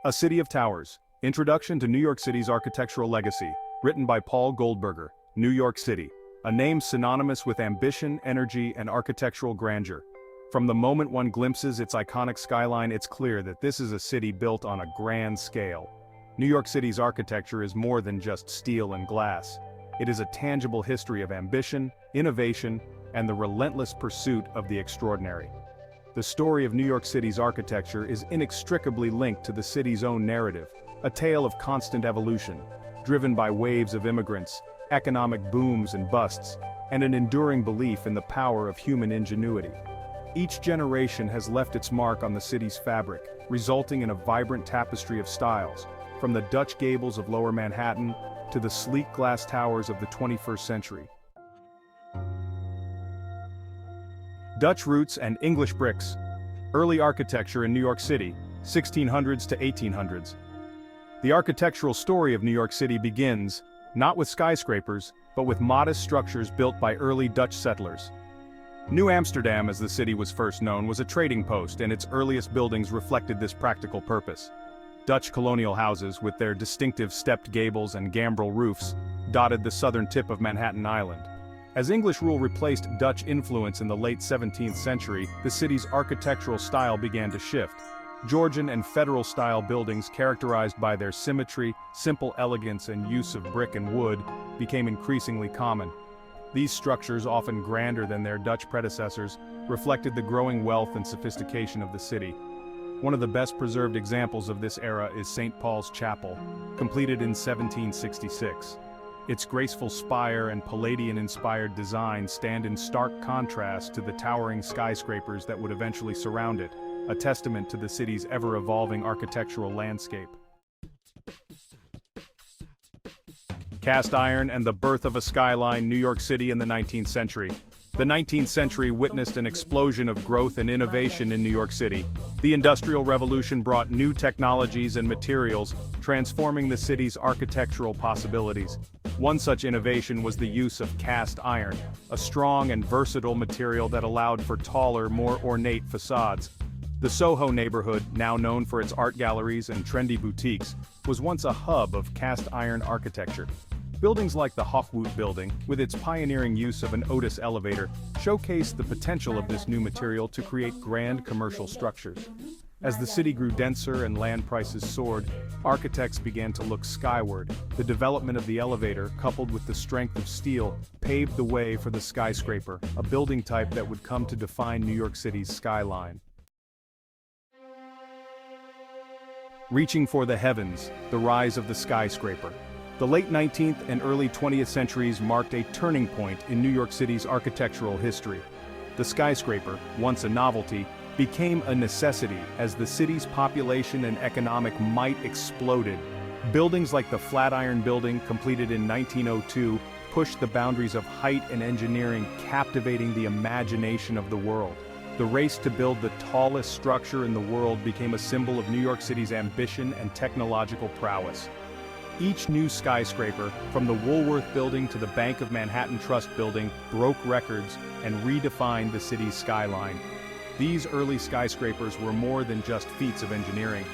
A City of Towers. Introduction to New York City's Architectural Legacy, written by Paul Goldberger, New York City. A name synonymous with ambition, energy, and architectural grandeur. From the moment one glimpses its iconic skyline, it's clear that this is a city built on a grand scale. New York City's architecture is more than just steel and glass. It is a tangible history of ambition, innovation, and the relentless pursuit of the extraordinary. The story of New York City's architecture is inextricably linked to the city's own narrative, a tale of constant evolution, driven by waves of immigrants, economic booms and busts, and an enduring belief in the power of human ingenuity. Each generation has left its mark on the city's fabric, resulting in a vibrant tapestry of styles, from the Dutch gables of Lower Manhattan to the sleek glass towers of the 21st century. Dutch roots and English bricks. Early architecture in New York City, 1600s to 1800s. The architectural story of New York City begins, not with skyscrapers, but with modest structures built by early Dutch settlers. New Amsterdam, as the city was first known, was a trading post, and its earliest buildings reflected this practical purpose. Dutch colonial houses, with their distinctive stepped gables and gambrel roofs, dotted the southern tip of Manhattan Island. As English rule replaced Dutch influence in the late 17th century, the city's architectural style began to shift. Georgian and Federal-style buildings, characterized by their symmetry, simple elegance, and use of brick and wood, became increasingly common. These structures, often grander than their Dutch predecessors, reflected the growing wealth and sophistication of the city. One of the best preserved examples of this era is St. Paul's Chapel, completed in 1766. Its graceful spire and Palladian-inspired design stand in stark contrast to the towering skyscrapers that would eventually surround it, a testament to the city's ever-evolving architectural landscape. Cast iron and the birth of a skyline. New York City in the 19th century. The 19th century witnessed an explosion of growth and innovation in New York City. The Industrial Revolution brought new technologies and materials, transforming the city's architectural possibilities. One such innovation was the use of cast iron, a strong and versatile material that allowed for taller, more ornate facades. The Soho neighborhood, now known for its art galleries and trendy boutiques, was once a hub of cast iron architecture. Buildings like the Hofwood Building, with its pioneering use of an Otis elevator, showcased the potential of this new material to create grand commercial structures. As the city grew denser and land prices soared, architects began to look skyward. The development of the elevator, coupled with the strength of steel, paved the way for the skyscraper, a building type that would come to define New York City's skyline. Reaching for the heavens, the rise of the skyscraper. The late 19th and early 20th centuries marked a turning point in New York City's architectural history. The skyscraper, once a novelty, became a necessity as the city's population and economic might exploded. Buildings like the Flatiron Building, completed in 1902, pushed the boundaries of height and engineering, captivating the imagination of the world. The race to build the tallest structure in the world became a symbol of New York City's ambition and technological prowess. Each new skyscraper, from the Woolworth Building to the Bank of Manhattan Trust Building, broke records and redefined the city's skyline. These early skyscrapers were more than just feats of engineering.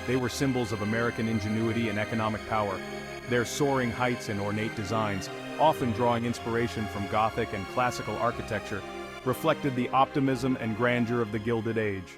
They were symbols of American ingenuity and economic power. Their soaring heights and ornate designs, often drawing inspiration from Gothic and classical architecture, reflected the optimism and grandeur of the Gilded Age.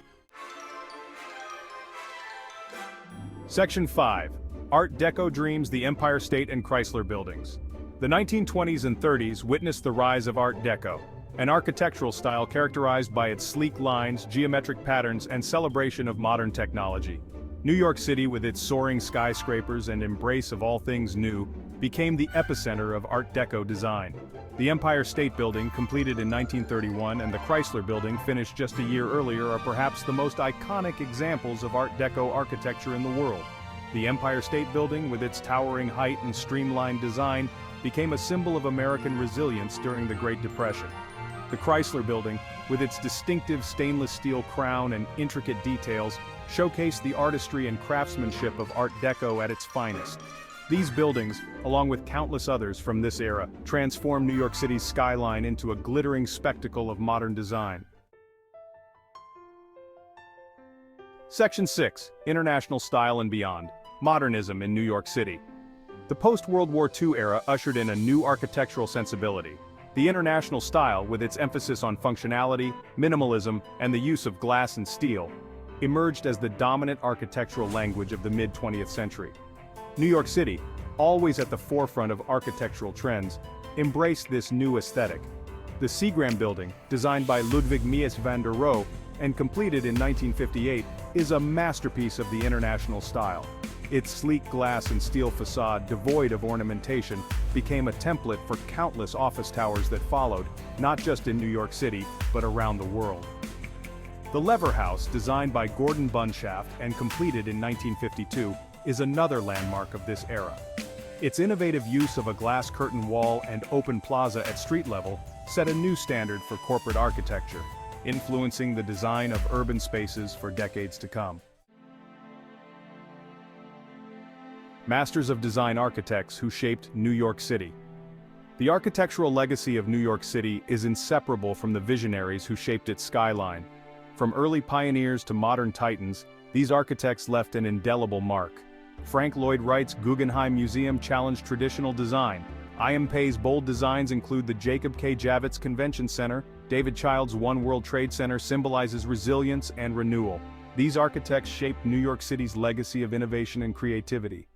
Section 5. Art Deco dreams. The Empire State and Chrysler Buildings. The 1920s and 30s witnessed the rise of Art Deco, an architectural style characterized by its sleek lines, geometric patterns, and celebration of modern technology. New York City, with its soaring skyscrapers and embrace of all things new, became the epicenter of Art Deco design. The Empire State Building, completed in 1931, and the Chrysler Building, finished just a year earlier, are perhaps the most iconic examples of Art Deco architecture in the world. The Empire State Building, with its towering height and streamlined design, became a symbol of American resilience during the Great Depression. The Chrysler Building, with its distinctive stainless steel crown and intricate details, showcased the artistry and craftsmanship of Art Deco at its finest. These buildings, along with countless others from this era, transformed New York City's skyline into a glittering spectacle of modern design. Section 6, International Style and Beyond, Modernism in New York City. The post-World War II era ushered in a new architectural sensibility. The international style, with its emphasis on functionality, minimalism, and the use of glass and steel, emerged as the dominant architectural language of the mid-20th century. New York City, always at the forefront of architectural trends, embraced this new aesthetic. The Seagram Building, designed by Ludwig Mies van der Rohe and completed in 1958, is a masterpiece of the international style. Its sleek glass and steel facade, devoid of ornamentation, became a template for countless office towers that followed, not just in New York City, but around the world. The Lever House, designed by Gordon Bunshaft and completed in 1952, is another landmark of this era. Its innovative use of a glass curtain wall and open plaza at street level set a new standard for corporate architecture, influencing the design of urban spaces for decades to come. Masters of design architects who shaped New York City. The architectural legacy of New York City is inseparable from the visionaries who shaped its skyline. From early pioneers to modern titans, these architects left an indelible mark. Frank Lloyd Wright's Guggenheim Museum challenged traditional design. I.M. Pei's bold designs include the Jacob K. Javits Convention Center. David Child's One World Trade Center symbolizes resilience and renewal. These architects shaped New York City's legacy of innovation and creativity.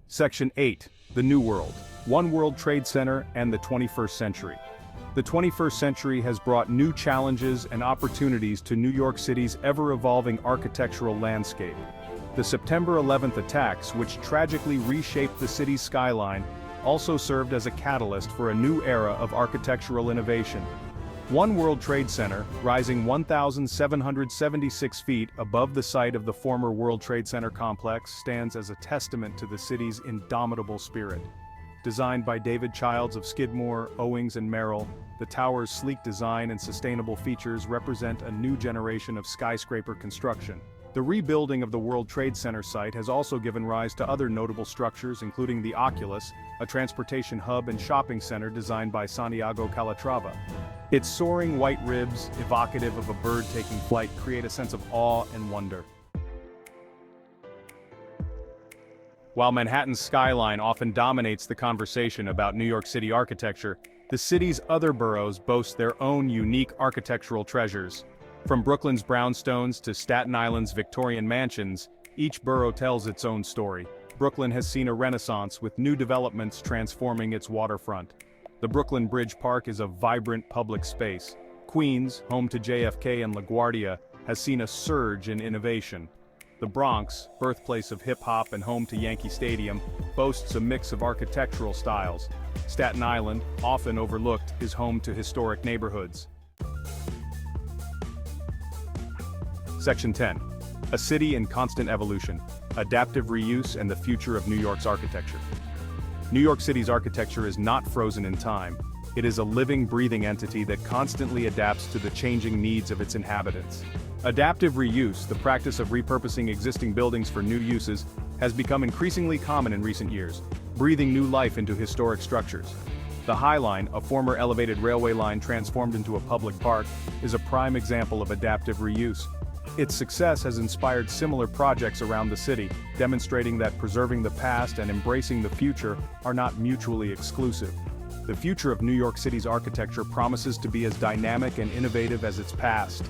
Section 8, The New World, One World Trade Center and the 21st Century. The 21st century has brought new challenges and opportunities to New York City's ever-evolving architectural landscape. The September 11th attacks, which tragically reshaped the city's skyline, also served as a catalyst for a new era of architectural innovation. One World Trade Center, rising 1,776 feet above the site of the former World Trade Center complex, stands as a testament to the city's indomitable spirit. Designed by David Childs of Skidmore, Owings and Merrill, the tower's sleek design and sustainable features represent a new generation of skyscraper construction. The rebuilding of the World Trade Center site has also given rise to other notable structures, including the Oculus, a transportation hub and shopping center designed by Santiago Calatrava. Its soaring white ribs, evocative of a bird taking flight, create a sense of awe and wonder. While Manhattan's skyline often dominates the conversation about New York City architecture, the city's other boroughs boast their own unique architectural treasures. From Brooklyn's brownstones to Staten Island's Victorian mansions, each borough tells its own story. Brooklyn has seen a renaissance with new developments transforming its waterfront. The Brooklyn Bridge Park is a vibrant public space. Queens, home to JFK and LaGuardia, has seen a surge in innovation. The Bronx, birthplace of hip-hop and home to Yankee Stadium, boasts a mix of architectural styles. Staten Island, often overlooked, is home to historic neighborhoods. Section 10. A city in constant evolution, adaptive reuse and the future of New York's architecture. New York City's architecture is not frozen in time. It is a living, breathing entity that constantly adapts to the changing needs of its inhabitants. Adaptive reuse, the practice of repurposing existing buildings for new uses, has become increasingly common in recent years, breathing new life into historic structures. The High Line, a former elevated railway line transformed into a public park, is a prime example of adaptive reuse. Its success has inspired similar projects around the city, demonstrating that preserving the past and embracing the future are not mutually exclusive. The future of New York City's architecture promises to be as dynamic and innovative as its past.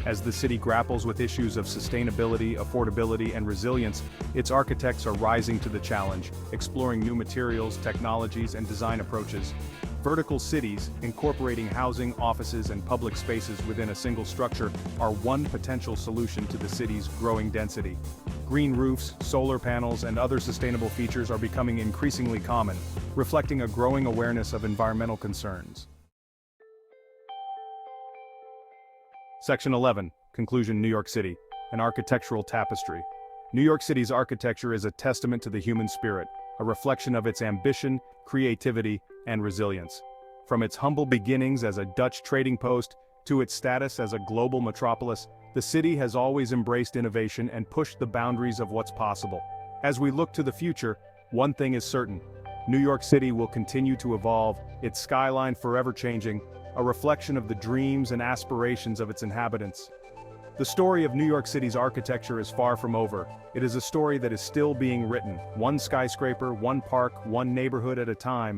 As the city grapples with issues of sustainability, affordability, and resilience, its architects are rising to the challenge, exploring new materials, technologies, and design approaches. Vertical cities, incorporating housing, offices, and public spaces within a single structure, are one potential solution to the city's growing density. Green roofs, solar panels, and other sustainable features are becoming increasingly common, reflecting a growing awareness of environmental concerns. Section 11, Conclusion. New York City, an architectural tapestry. New York City's architecture is a testament to the human spirit, a reflection of its ambition, creativity, and resilience. From its humble beginnings as a Dutch trading post to its status as a global metropolis, the city has always embraced innovation and pushed the boundaries of what's possible. As we look to the future, one thing is certain: New York City will continue to evolve, its skyline forever changing, a reflection of the dreams and aspirations of its inhabitants. The story of New York City's architecture is far from over. It is a story that is still being written, one skyscraper, one park, one neighborhood at a time.